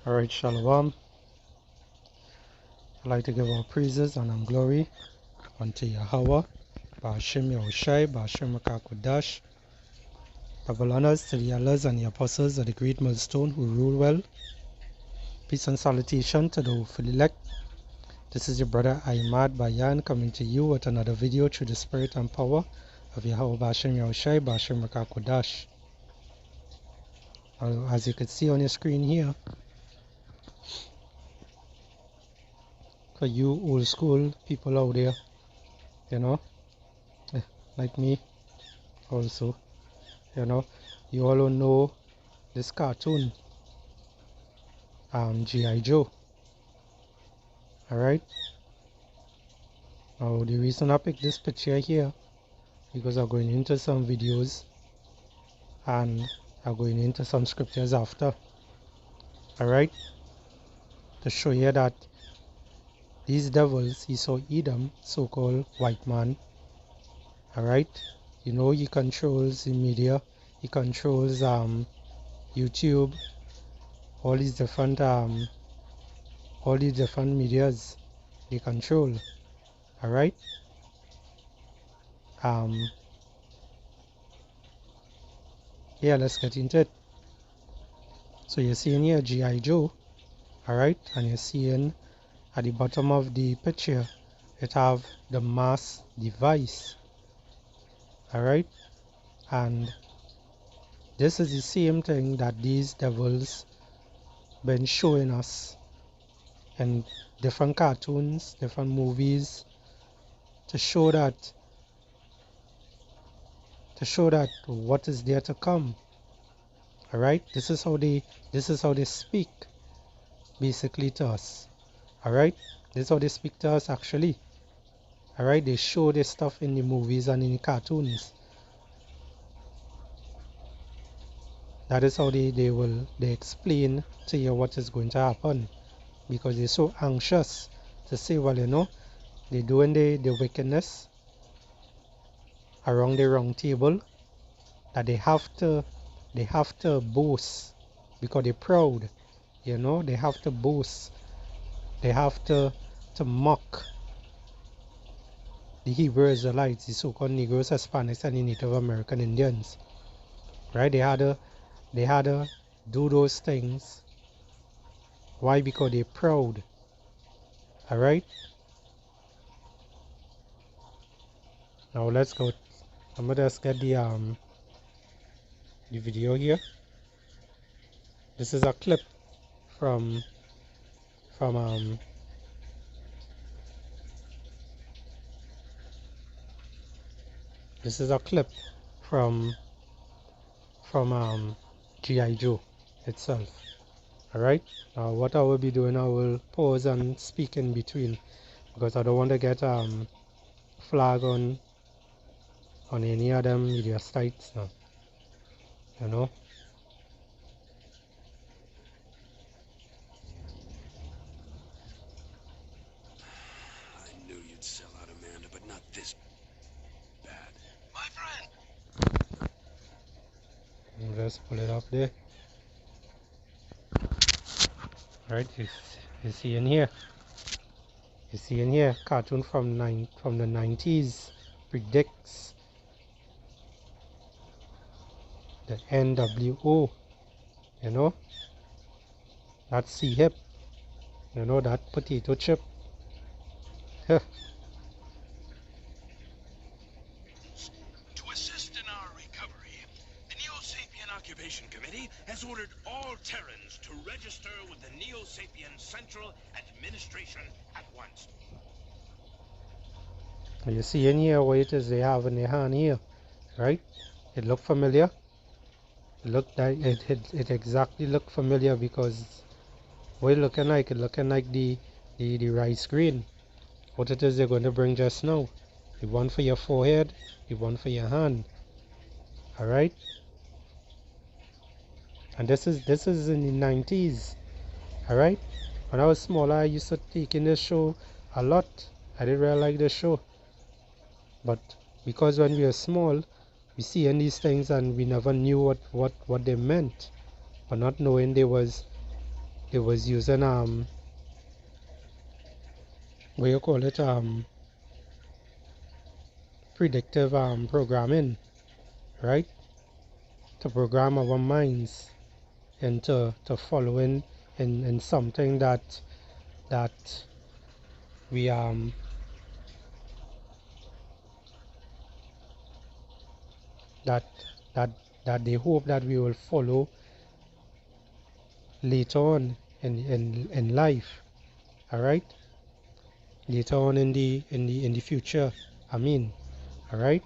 Alright, Shalom. I'd like to give our praises and glory unto Yahweh, Ba'ashem Yahushai, Ba'ashem Rakakodash. Double honors to the elders and the apostles of the great millstone who rule well. Peace and salutation to the hopeful elect. This is your brother Ahmad Bayan coming to you with another video through the spirit and power of Yahweh Ba'ashem Yahushai, Ba'ashem Rakakodash. As you can see on your screen here, for you old school people out there, you know, like me also, you know, you all don't know this cartoon, G.I Joe. Alright, now the reason I picked this picture here, because I'm going into some videos and I'm going into some scriptures after. Alright, to show you that these devils, Esau Edom, so-called white man, alright, you know, he controls the media, he controls YouTube, all these different medias they control. Alright, yeah, let's get into it. So you're seeing here G.I Joe, alright, and you're seeing at the bottom of the picture it have the mass device. Alright, and this is the same thing that these devils been showing us in different cartoons, different movies, to show that what is there to come. Alright, this is how they speak basically to us. Alright, this is how they speak to us actually. Alright, they show this stuff in the movies and in the cartoons. That is how they explain to you what is going to happen, because they're so anxious to say, well, you know, they're doing the wickedness around the round table, that they have to boast, because they're proud, you know, they have to boast, they have to mock the Hebrew Israelites, the so-called Negroes, Hispanics, and the Native American Indians. Right? They had to do those things. Why? Because they're proud. Alright? Now let's go. I'm gonna just get the video here. This is a clip from this is a clip from G.I Joe itself. Alright, now what I will be doing, I will pause and speak in between, because I don't want to get flag on any of them media sites now, you know. I knew you'd sell out, Amanda, but not this bad. My friend! Let's pull it up there. Alright, you see in here. You see in here, cartoon from the 90s predicts the NWO. You know, that C-hip. You know, that potato chip. To assist in our recovery, the Neo-Sapien Occupation Committee has ordered all Terrans to register with the Neo-Sapien Central Administration at once. You see in here what it is they have in their hand here, right? It look familiar. It looked like it exactly looked familiar, because what it looking like the rice grain. What it is they're going to bring just now. The one for your forehead, the one for your hand. Alright? And this is in the 90s. Alright? When I was smaller, I used to take in this show a lot. I did really like the show. But because when we were small, we see in these things and we never knew what they meant. But not knowing they was using what you call it, predictive programming, right? To program our minds into following in something that we that that that they hope that we will follow later on in life. All right, later on in the future, I mean. All right.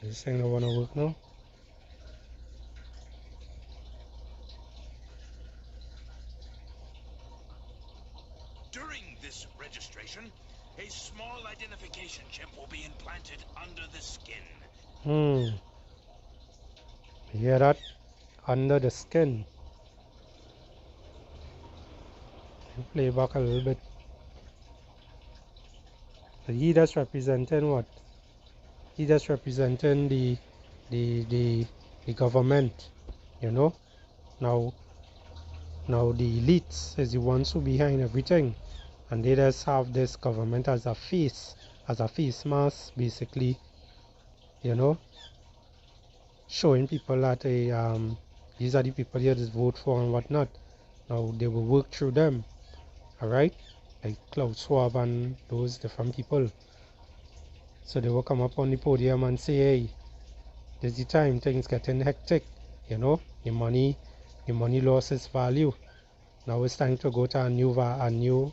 This thing don't wanna work now. During this registration, a small identification chip will be implanted under the skin. You hear that? Under the skin. Play back a little bit. So he that's representing what? He that's representing the government, you know. Now the elites is the ones who behind everything, and they just have this government as a face mask, basically, you know, showing people that these are the people you just vote for and whatnot. Now they will work through them, all right, like Klaus Schwab and those different people. So they will come up on the podium and say, hey, this is the time things getting hectic, you know, the money lost its value. Now it's time to go to a new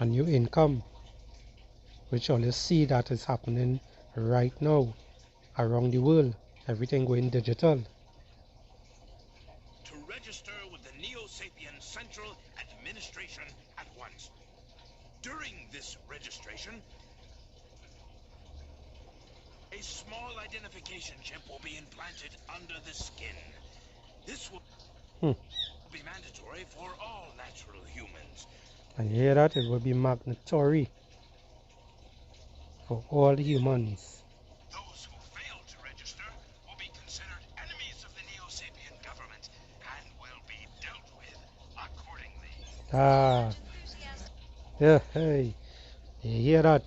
income, which all you see that is happening right now around the world. Everything going digital. To register with the Neo-Sapien Central Administration at once. During this registration, a small identification chip will be implanted under the skin. This will be mandatory for all natural humans. And you hear that? It will be mandatory for all humans. Those who fail to register will be considered enemies of the Neo-Sapien government and will be dealt with accordingly. Yeah, hey, you hear that?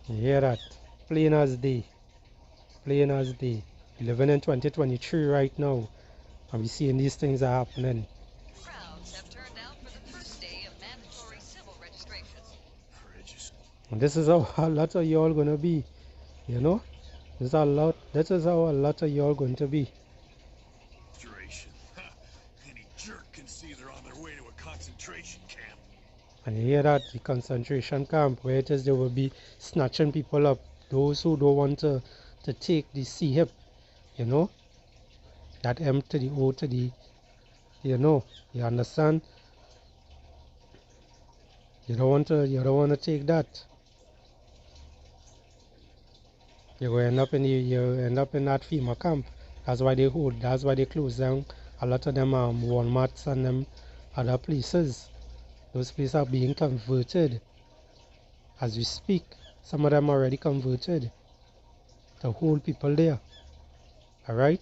You hear that? Plain as day. Plain as day. We living in 2023 right now, and we seeing these things are happening. Crowds have turned out for the first day of mandatory civil registration. And this is how a lot of y'all gonna be, you know? This is how a lot of y'all going to be. Any jerk can see they're on their way to a concentration camp. And you hear that? The concentration camp, where it is they will be snatching people up. Those who don't want to take the C-hip, you know? That M to the O to the, you know, you understand? You don't want to take that. You end up in that FEMA camp. That's why they close down a lot of them Walmarts and them other places. Those places are being converted as we speak. Some of them already converted to hold people there. Alright?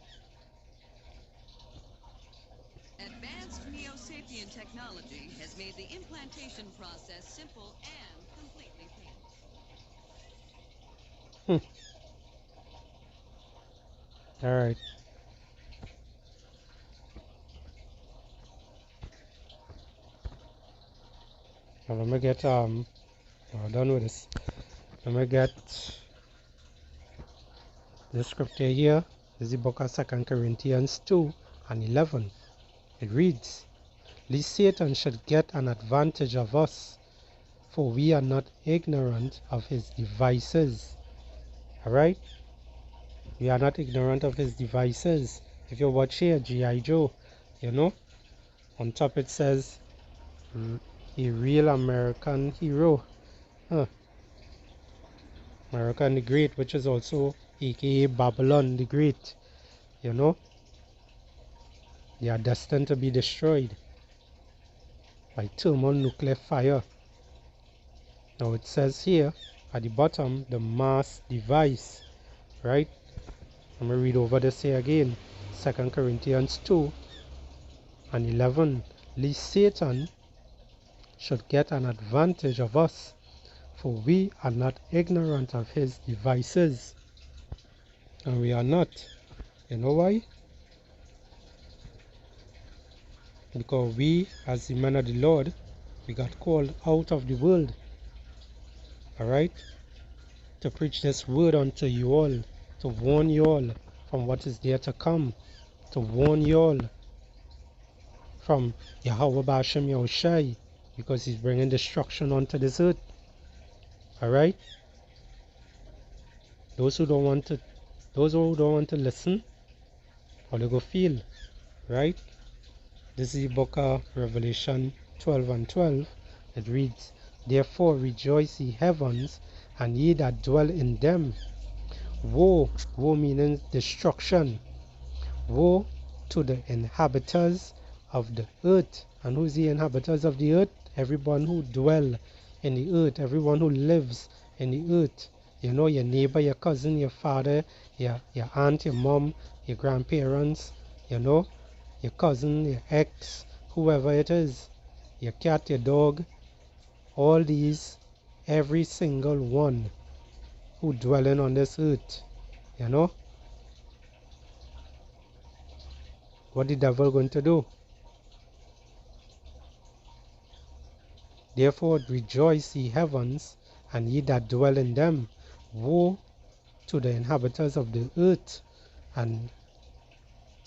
Advanced Neo-Sapien technology has made the implantation process simple and completely painless. Alright. Now let me get done with this. Let me get the scripture here. This is the book of 2 Corinthians 2 and 11. It reads, lest Satan should get an advantage of us, for we are not ignorant of his devices. Alright? We are not ignorant of his devices. If you watch here, G.I Joe, you know, on top it says, a real American hero. America the Great, which is also aka Babylon the Great. You know, they are destined to be destroyed by thermonuclear fire. Now it says here at the bottom, the mass device, right? I'm going to read over this here again. 2 Corinthians 2 and 11. Lest Satan should get an advantage of us, for we are not ignorant of his devices. And we are not. You know why? Because we, as the men of the Lord, we got called out of the world. Alright? To preach this word unto you all. To warn you all from what is there to come. To warn you all from Yahweh Bashem Yahushai, because he's bringing destruction onto this earth. Alright? Those who don't want to listen, how they go feel. Right? This is the book of Revelation 12 and 12. It reads, Therefore rejoice ye heavens, and ye that dwell in them. Woe, woe meaning destruction. Woe to the inhabitants of the earth. And who's the inhabitants of the earth? Everyone who dwell in the earth, everyone who lives in the earth. You know, your neighbor, your cousin, your father, your aunt, your mom, your grandparents, you know, your cousin, your ex, whoever it is, your cat, your dog, all these, every single one who dwelling on this earth, you know. What the devil going to do? Therefore rejoice ye heavens, and ye that dwell in them. Woe to the inhabitants of the earth and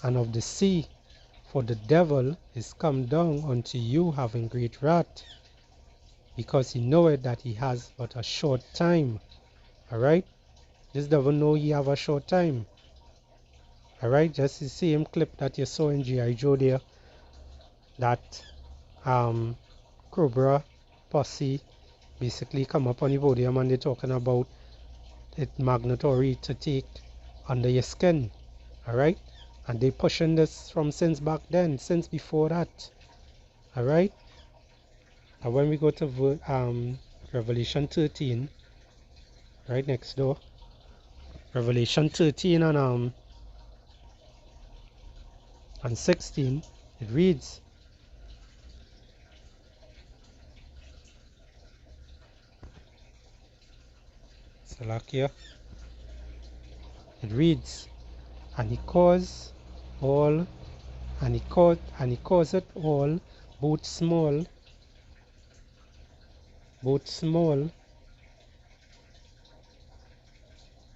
of the sea, for the devil is come down unto you having great wrath, because he knoweth that he has but a short time. Alright? This devil know he have a short time. Alright? Just the same clip that you saw in G.I JOE there, that Cobra posse basically come up on the podium and they're talking about it mandatory to take under your skin. Alright? And they pushing this from since back then, since before that. Alright? And when we go to Revelation 13, right next door, Revelation 13 and 16, it reads, Salakia, it reads, and he caused all, and he causeth all, both small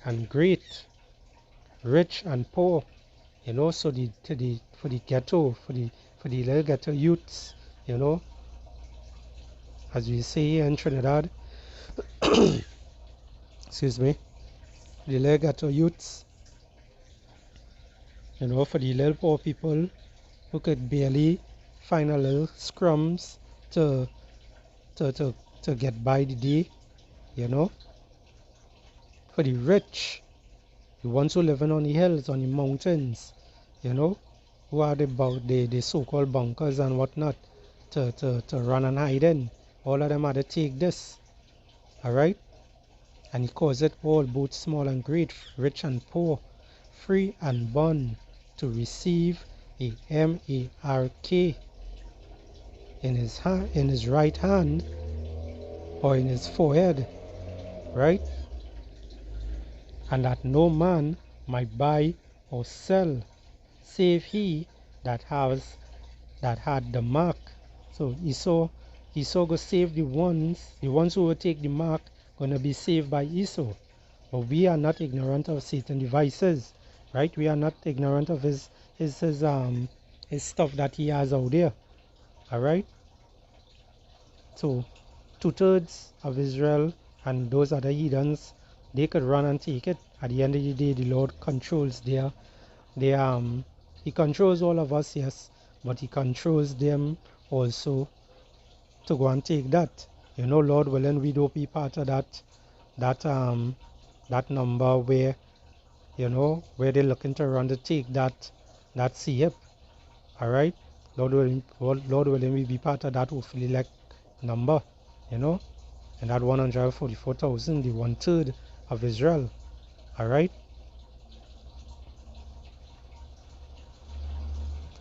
and great, rich and poor, you know. So for the ghetto, for the little ghetto youths, you know, as we say here in Trinidad, excuse me, the little ghetto youths, you know, for the little poor people who could barely find a little scrums to get by the day, you know. For the rich, the ones who living on the hills, on the mountains, you know, who are the so-called bunkers and whatnot, to run and hide in. All of them had to take this. Alright? And he caused it all, both small and great, rich and poor, free and bond, to receive a mark in his right hand or in his forehead, right? And that no man might buy or sell, save he that had the mark. So Esau go save the ones who will take the mark, gonna be saved by Esau. But we are not ignorant of Satan's devices, right? We are not ignorant of his stuff that he has out there. Alright? So 2/3 of Israel and those other heathens, they could run and take it. At the end of the day, the Lord controls he controls all of us, yes, but he controls them also to go and take that. You know, Lord willing, we don't be part of that that number where, where they're looking to run to take that CHIP. Alright? Lord willing, we be part of that hopefully elect number, and that 144,000, the 1/3 of Israel. Alright?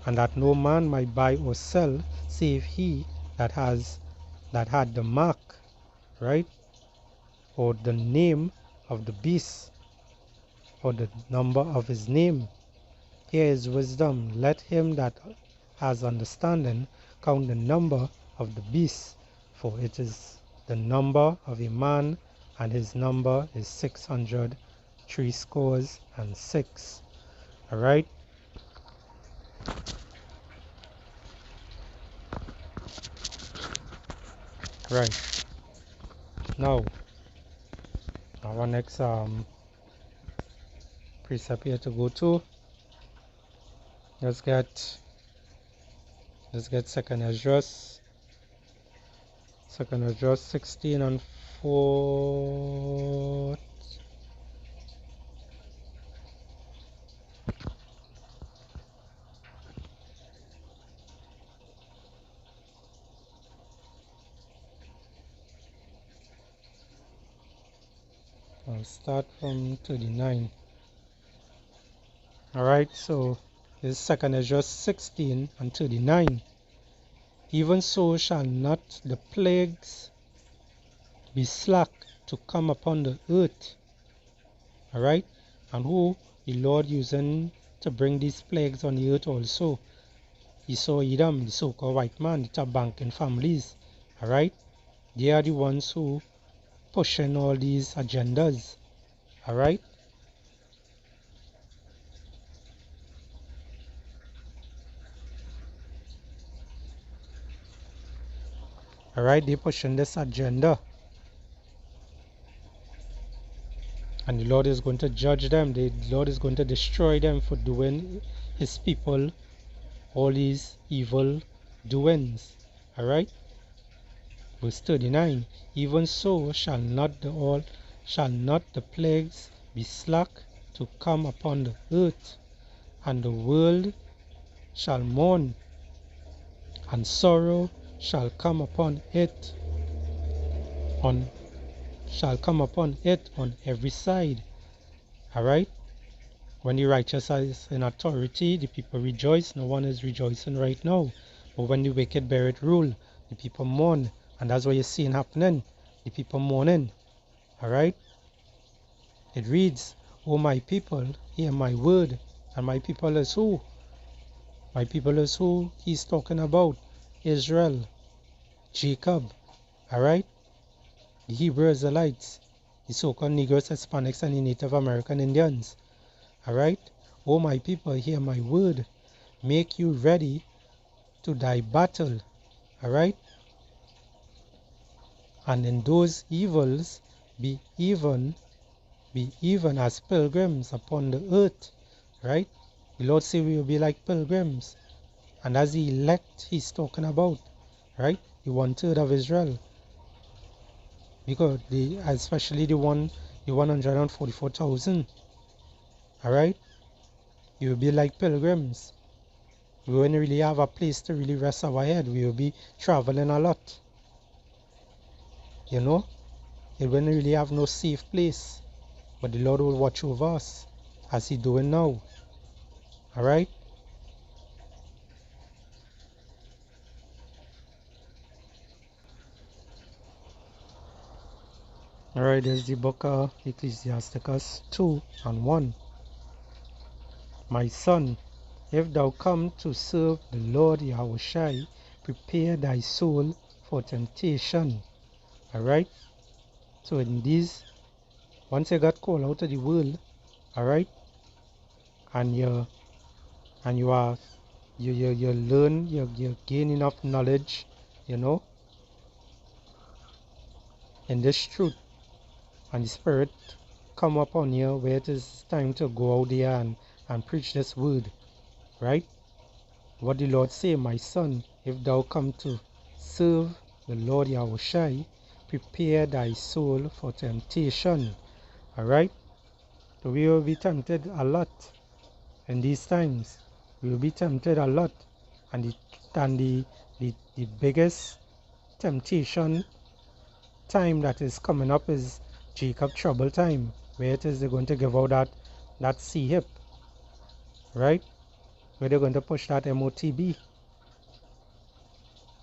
And that no man might buy or sell save he that had the mark, right? Or the name of the beast, or the number of his name. Here is wisdom. Let him that has understanding count the number of the beast, for it is the number of a man, and his number is 666. Alright? Right. Now, our next precept here to go to. Let's get Second Ezra 16 and 4. I'll start from 39. Alright, so this is Second Ezra 16 and 39. Even so shall not the plagues be slack to come upon the earth. Alright, and who the Lord using to bring these plagues on the earth also? You saw Edom, the so-called white man, the top banking families. Alright, they are the ones who pushing all these agendas. Alright, they pushing this agenda, and the Lord is going to judge them. The Lord is going to destroy them for doing his people all these evil doings. Alright, verse 39. Even so shall not the plagues be slack to come upon the earth, and the world shall mourn, and sorrow shall come upon it on every side. Alright, when the righteous is in authority, the people rejoice. No one is rejoicing right now. But when the wicked bear it rule, the people mourn, and that's what you're seeing happening. The people mourning. Alright, it reads, "O my people, hear my word." And my people is who? My people is who he's talking about? Israel, Jacob. Alright, the Hebrew Israelites, the so-called Negroes, Hispanics, and the Native American Indians. Alright, "O my people, hear my word. Make you ready to die battle." Alright, "and in those evils be even as pilgrims upon the earth." Right? The Lord say we will be like pilgrims. And as the elect he's talking about, right? The 1/3 of Israel. Because especially the 144,000. Alright? You will be like pilgrims. We won't really have a place to really rest our head. We will be traveling a lot. It won't really have no safe place. But the Lord will watch over us as he's doing now. Alright? Alright, there's the book of Ecclesiasticus 2 and 1. "My son, if thou come to serve the Lord Yahushai, prepare thy soul for temptation." Alright? So in these, once you got called out of the world, alright, and you learn, you gain enough knowledge, in this truth, and the Spirit come upon you where it is time to go out there and preach this word, right? What the Lord say, "My son, if thou come to serve the Lord Yahushai, prepare thy soul for temptation." Alright? So we will be tempted a lot in these times. We will be tempted a lot. And the biggest temptation time that is coming up is Jacob trouble time, where it is they're going to give out that C hip, right? Where they're going to push that MOTB,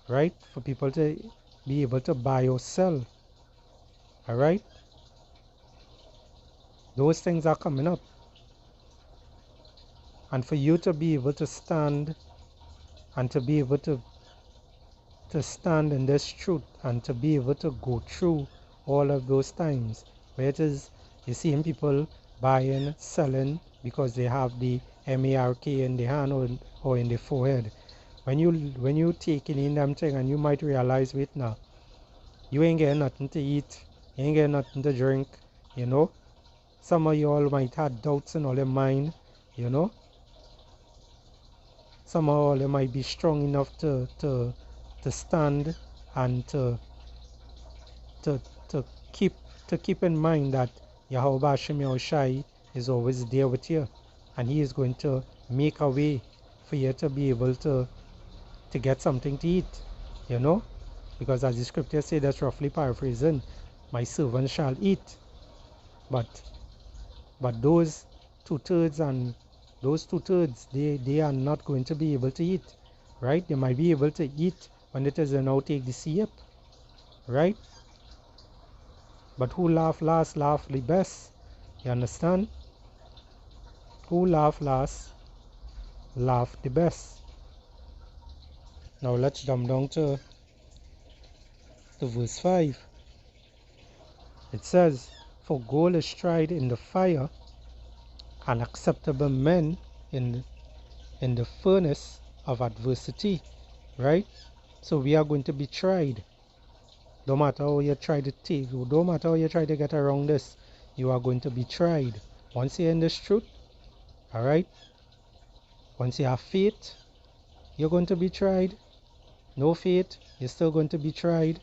right? For people to be able to buy or sell. Alright? Those things are coming up. And for you to be able to stand and to be able to stand in this truth and to be able to go through all of those times where it is you seeing people buying, selling because they have the MARK in the hand or in the forehead. When you taking in them thing and you might realize, wait now, you ain't getting nothing to eat, you ain't getting nothing to drink, you know. Some of you all might have doubts in all your mind, you know. Some of all you might be strong enough to stand and to keep in mind that Yahweh Hashem Yahushai is always there with you, and He is going to make a way for you to be able to get something to eat, you know, because as the scripture says, that's roughly paraphrasing, my servant shall eat. But those two-thirds they are not going to be able to eat, right? They might be able to eat when it is now take the sip, right? But who laugh last laugh the best. You understand? Who laugh last laugh the best. Now let's jump down to verse 5. It says, for gold is tried in the fire, and acceptable men in the furnace of adversity, right? So we are going to be tried. No matter how you try to take, no matter how you try to get around this, you are going to be tried. Once you're in this truth, alright? Once you have faith, you're going to be tried. No faith, you're still going to be tried.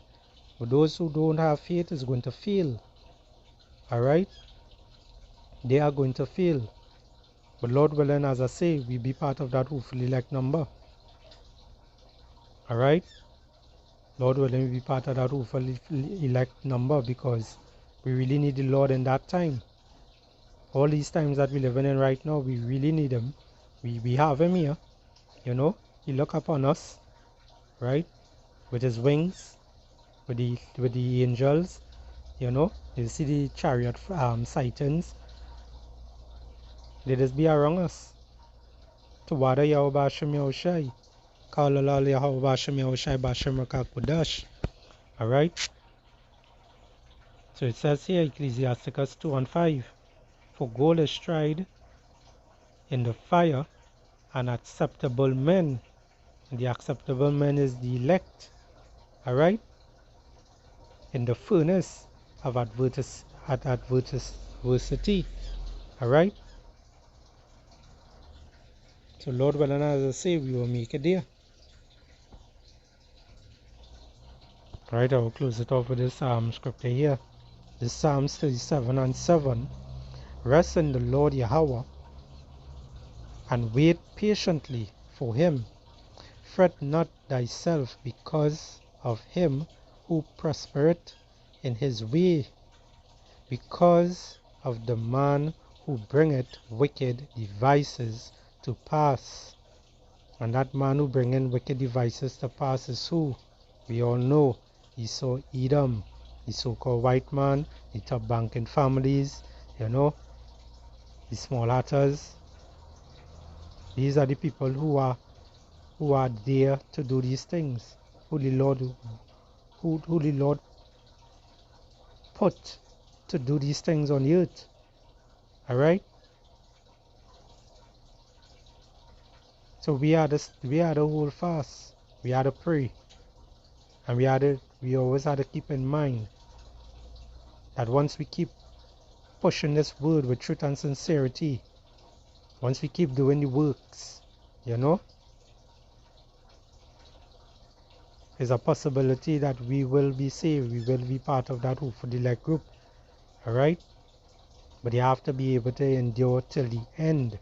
But those who don't have faith is going to fail. Alright? They are going to fail. But Lord willing, as I say, we be part of that hopefully elect number. Alright? Lord willing, we be part of that hopefully elect number, because we really need the Lord in that time. All these times that we're living in right now, we really need Him. We have Him here, you know. He look upon us, right, with His wings, with the angels, you know. You see the chariot sightings. They just be around us. To wada Yahweh Hashem Yahushai, Kalalal Yahweh Hashem Yahushai Bashem Rakak Kudash. Alright. So it says here, Ecclesiasticus 2:5, for gold is tried in the fire, and acceptable men. And the acceptable men is the elect. Alright? In the furnace of adversity. Alright? So Lord willing, as I say, we will make it there. Right, I will close it off with this scripture here. This Psalms 37:7. Rest in the Lord Yahweh, and wait patiently for Him. Fret not thyself because of him who prospereth in his way, because of the man who bringeth wicked devices to pass. And that man who bringeth wicked devices to pass is who? We all know. Esau, Edom, the so-called white man, the top banking families, you know, the small hatters. These are the people who are there to do these things, who the Lord put to do these things on the earth. Alright? So we are the whole fast. We are to pray. And we always have to keep in mind that once we keep pushing this word with truth and sincerity, once we keep doing the works, you know, there's a possibility that we will be saved. We will be part of that hopeful elect group. Alright? But you have to be able to endure till the end.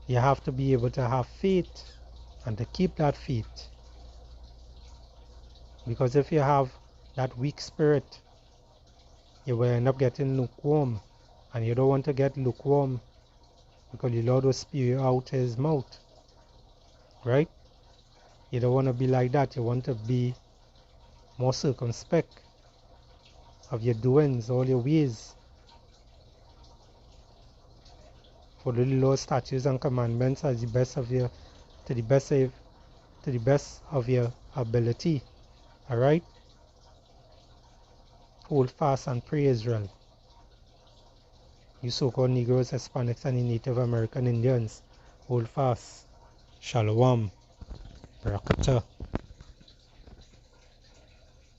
You have to be able to have faith and to keep that faith. Because if you have that weak spirit, you will end up getting lukewarm. And you don't want to get lukewarm because the Lord will spew you out his mouth. Right? You don't want to be like that. You want to be more circumspect of your doings, all your ways. Follow the Lord's statutes and commandments as the best of your, to the best of your ability. Alright? Hold fast and pray, Israel. You so-called Negroes, Hispanics, and the Native American Indians, hold fast. Shalom. Barakatah.